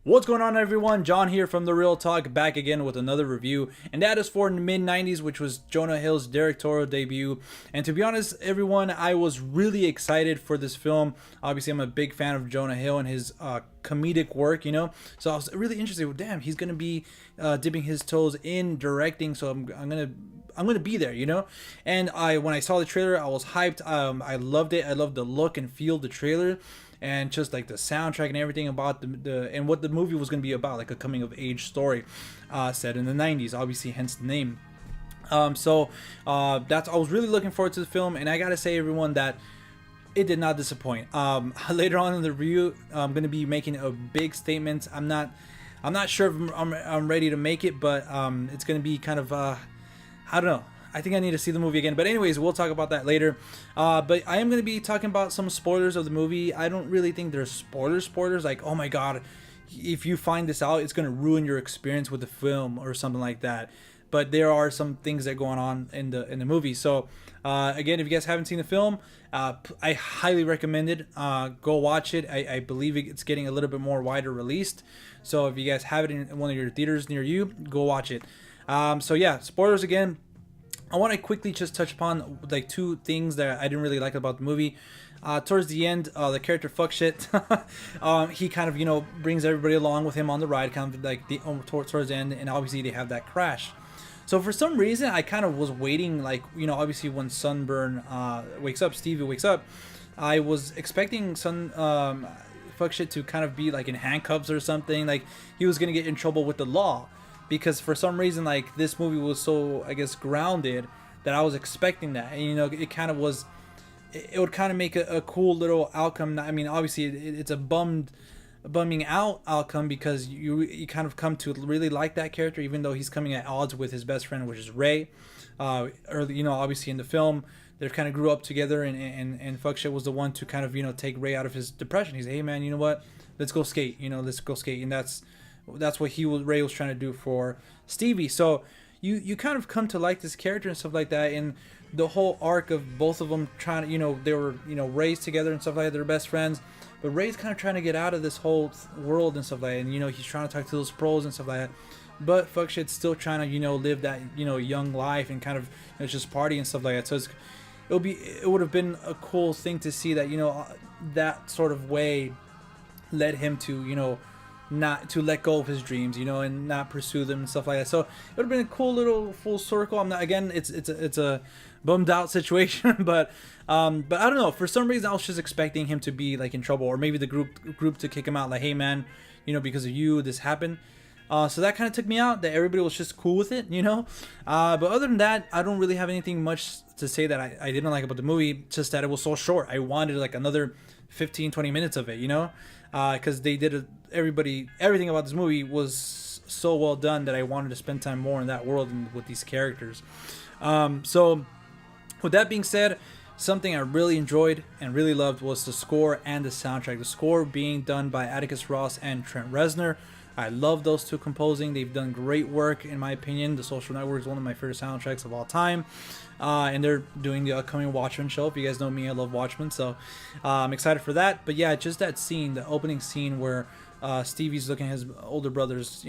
What's going on, everyone? John here from The Real Talk, back again with another review, and that is for Mid90s, which was Jonah Hill's directorial debut. And to be honest, everyone, I was really excited for this film. Obviously, I'm a big fan of Jonah Hill and his comedic work, so I was really interested. Well, damn, he's gonna be dipping his toes in directing, so I'm gonna be there, And when I saw the trailer, I was hyped. I loved it. I loved the look and feel of the trailer, and just like the soundtrack and everything about the and what the movie was going to be about, like a coming of age story set in the 90s, obviously, hence the name. That's I was really looking forward to the film, and I gotta say, everyone, that it did not disappoint. Later on in the review, I'm going to be making a big statement. I'm not sure if I'm ready to make it, but it's going to be kind of I don't know. I think I need to see the movie again. But anyways, we'll talk about that later. But I am going to be talking about some spoilers of the movie. I don't really think there's spoilers. Like, oh my God, if you find this out, it's going to ruin your experience with the film or something like that. But there are some things that are going on in the movie. So again, if you guys haven't seen the film, I highly recommend it. Go watch it. I believe it's getting a little bit more wider released. So if you guys have it in one of your theaters near you, go watch it. So yeah, spoilers again. I want to quickly just touch upon like two things that I didn't really like about the movie. Towards the end, the character fuck shit. He kind of brings everybody along with him on the ride, kind of like towards the end, and obviously they have that crash. So for some reason, I kind of was waiting, like, obviously when Stevie wakes up, I was expecting fuck shit to kind of be like in handcuffs or something, like he was gonna get in trouble with the law. Because for some reason, like, this movie was so, I guess, grounded that I was expecting that. And, it kind of was, it would kind of make a cool little outcome. I mean, obviously, it's a bumming out outcome, because you kind of come to really like that character, even though he's coming at odds with his best friend, which is Ray. Obviously in the film, they kind of grew up together, and fuck shit was the one to kind of, take Ray out of his depression. He's, hey, man, you know what? Let's go skate. Let's go skate. And that's what Ray was trying to do for Stevie. So you kind of come to like this character and stuff like that, and the whole arc of both of them trying to, they were, raised together and stuff like that. They're best friends, but Ray's kind of trying to get out of this whole world and stuff like that, and he's trying to talk to those pros and stuff like that, but fuck shit's still trying to, live that, young life and kind of, just party and stuff like that. So it would have been a cool thing to see that, that sort of way led him to, not to let go of his dreams, and not pursue them and stuff like that. So it would have been a cool little full circle. It's a bummed out situation, but I don't know. For some reason, I was just expecting him to be like in trouble, or maybe the group to kick him out. Like, hey man, because of you, this happened. So that kind of took me out. That everybody was just cool with it, But other than that, I don't really have anything much to say that I didn't like about the movie. Just that it was so short. I wanted like another 15-20 minutes of it, because they did everything about this movie was so well done that I wanted to spend time more in that world and with these characters. So with that being said, something I really enjoyed and really loved was the score and the soundtrack. The score being done by Atticus Ross and Trent Reznor. I love those two composing. They've done great work, in my opinion. The Social Network is one of my favorite soundtracks of all time. And they're doing the upcoming Watchmen show. If you guys know me, I love Watchmen, so I'm excited for that. But yeah, just that scene, the opening scene where Stevie's looking at his older brother's,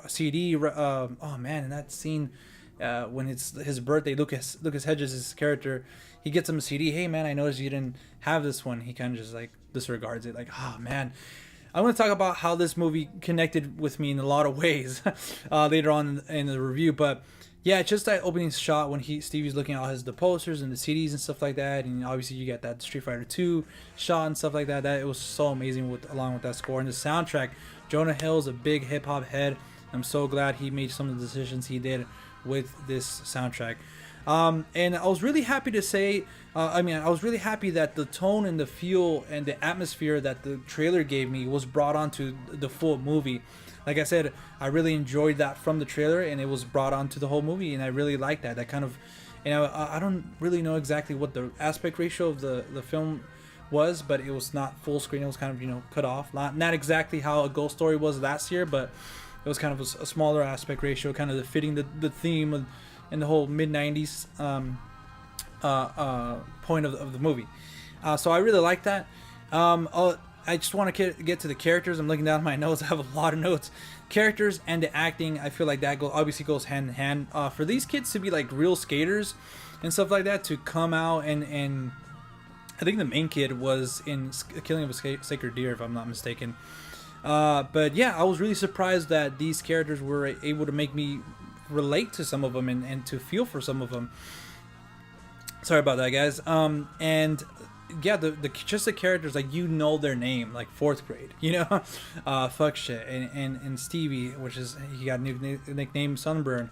CD. Oh man, in that scene, when it's his birthday, Lucas Hedges, his character, he gets him a CD. Hey man, I noticed you didn't have this one. He kind of just like disregards it, like, oh man. I want to talk about how this movie connected with me in a lot of ways later on in the review, but yeah, just that opening shot when Stevie's looking at the posters and the CDs and stuff like that, and obviously you get that Street Fighter 2 shot and stuff like that. That it was so amazing along with that score and the soundtrack. Jonah Hill's a big hip hop head. I'm so glad he made some of the decisions he did with this soundtrack. And I was really happy to say, I was really happy that the tone and the feel and the atmosphere that the trailer gave me was brought onto the full movie. Like I said, I really enjoyed that from the trailer, and it was brought onto the whole movie, and I really liked that. That kind of, I don't really know exactly what the aspect ratio of the film was, but it was not full screen. It was kind of, cut off. Not exactly how A Ghost Story was last year, but it was kind of a smaller aspect ratio, kind of fitting the theme and the whole mid-90s point of the movie. So I really like that. I just want to get to the characters. I'm looking down at my notes. I have a lot of notes. Characters and the acting. I feel like that obviously goes hand in hand. For these kids to be like real skaters and stuff like that, to come out and I think the main kid was in Killing of a Sacred Deer, if I'm not mistaken. But yeah, I was really surprised that these characters were able to make me relate to some of them and to feel for some of them. Sorry about that, guys. And yeah, the just the characters, like, you know their name, like fourth grade, you know, fuck shit, and Stevie, which is, he got a new nickname, Sunburn.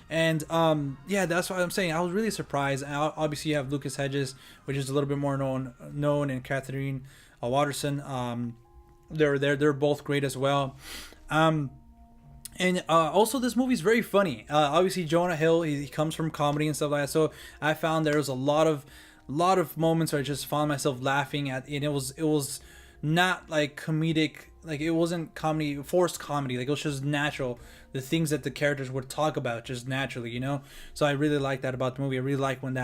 And yeah, that's what I'm saying. I was really surprised. Obviously, you have Lucas Hedges, which is a little bit more known, and Katherine Waterston. They're both great as well. And also, this movie's very funny. Obviously, Jonah Hill, he comes from comedy and stuff like that. So I found there was a lot of moments where I just found myself laughing at, and it was not like comedic, like it wasn't comedy, forced comedy. Like, it was just natural. The things that the characters would talk about just naturally, you know. So I really like that about the movie. I really like when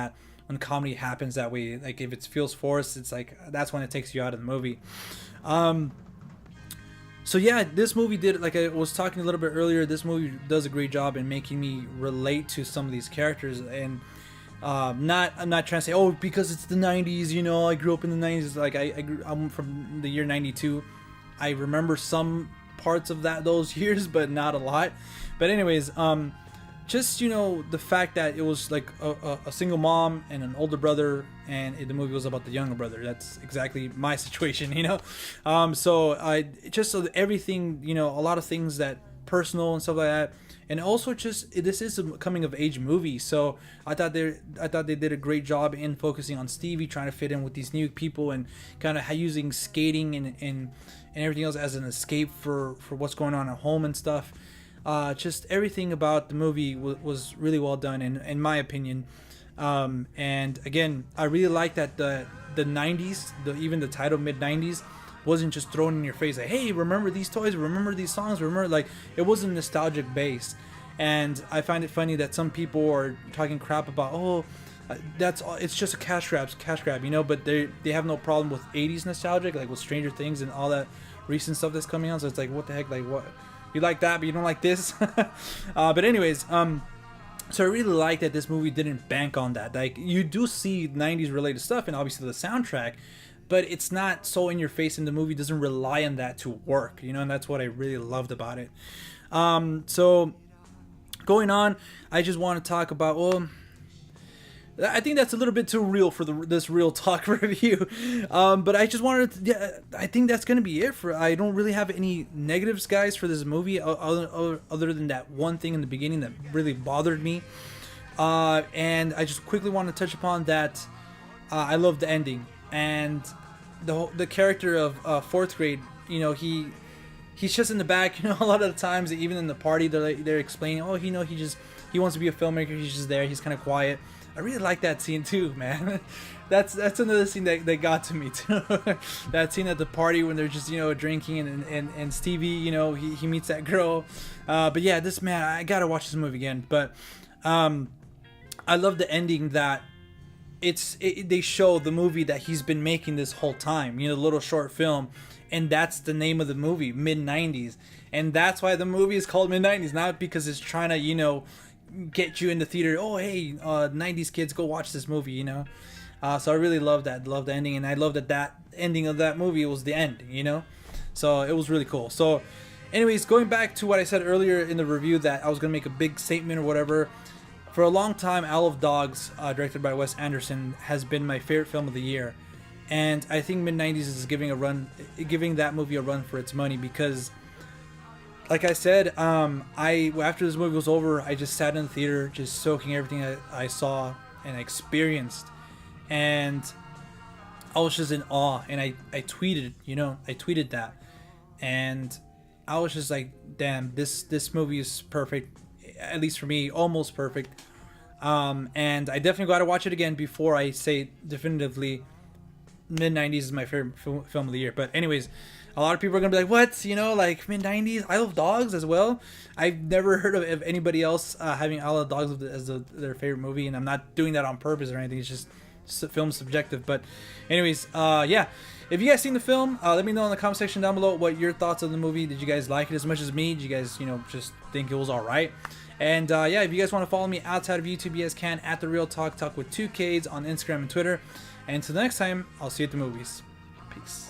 comedy happens that way. Like, if it feels forced, it's like that's when it takes you out of the movie. So yeah, this movie did, like I was talking a little bit earlier, this movie does a great job in making me relate to some of these characters. And I'm not trying to say, oh, because it's the 90s, you know, I grew up in the 90s. Like, I'm from the year 92. I remember some parts of those years, but not a lot. But anyways, just, you know, the fact that it was like a single mom and an older brother, and the movie was about the younger brother. That's exactly my situation, you know. So I just, so everything, you know, a lot of things that personal and stuff like that. And also, just, this is a coming of age movie, so I thought they did a great job in focusing on Stevie, trying to fit in with these new people, and kind of using skating and everything else as an escape for what's going on at home and stuff. Just everything about the movie was really well done, in my opinion. And again, I really like that the 90s, even the title Mid90s, wasn't just thrown in your face like, hey, remember these toys, remember these songs, remember, like, it wasn't nostalgic based. And I find it funny that some people are talking crap about, oh, it's just a cash grab, you know, but they have no problem with 80s nostalgic, like with Stranger Things and all that recent stuff that's coming out. So it's like, what the heck, like, what, you like that but you don't like this? But anyways, so I really like that this movie didn't bank on that. Like, you do see 90s related stuff and obviously the soundtrack, but it's not so in your face, and the movie doesn't rely on that to work, you know, and that's what I really loved about it. So going on, I just want to talk about, well, I think that's a little bit too real for this real talk review. But I just wanted to, yeah, I think that's going to be it I don't really have any negatives, guys, for this movie, other than that one thing in the beginning that really bothered me. And I just quickly want to touch upon that. I love the ending, and the character of fourth grade, you know, he's just in the back, you know. A lot of the times, even in the party, they're explaining, oh, you know, he wants to be a filmmaker, he's just there, he's kind of quiet. I really like that scene too, man. That's another scene that got to me too. That scene at the party when they're just, you know, drinking, and Stevie, you know, he meets that girl. But yeah, this, man, I gotta watch this movie again. But I love the ending that they show the movie that he's been making this whole time, you know, the little short film, and that's the name of the movie, Mid90s. And that's why the movie is called Mid90s, not because it's trying to, you know, get you in the theater, oh, hey, 90s kids, go watch this movie, you know. So I really love the ending, and I love that ending of that movie was the end, you know. So it was really cool. So anyways, going back to what I said earlier in the review, that I was gonna make a big statement or whatever. For a long time, Isle of Dogs, directed by Wes Anderson, has been my favorite film of the year, and I think Mid90s is giving that movie a run for its money, because, like I said, after this movie was over, I just sat in the theater, just soaking everything I saw and experienced, and I was just in awe. And I tweeted that, and I was just like, damn, this movie is perfect, at least for me, almost perfect. And I definitely got to watch it again before I say definitively Mid90s is my favorite film of the year. But anyways, a lot of people are gonna be like, what, you know, like Mid90s, Isle of Dogs as well. I've never heard of anybody else having Isle of Dogs as their favorite movie, and I'm not doing that on purpose or anything. It's just film subjective. But anyways, yeah, if you guys seen the film, let me know in the comment section down below what your thoughts on the movie. Did you guys like it as much as me? Did you guys, you know, just think it was alright? And yeah, if you guys want to follow me outside of YouTube, you guys can at The Real Talk, Talk with 2 Ks on Instagram and Twitter. And until the next time, I'll see you at the movies. Peace.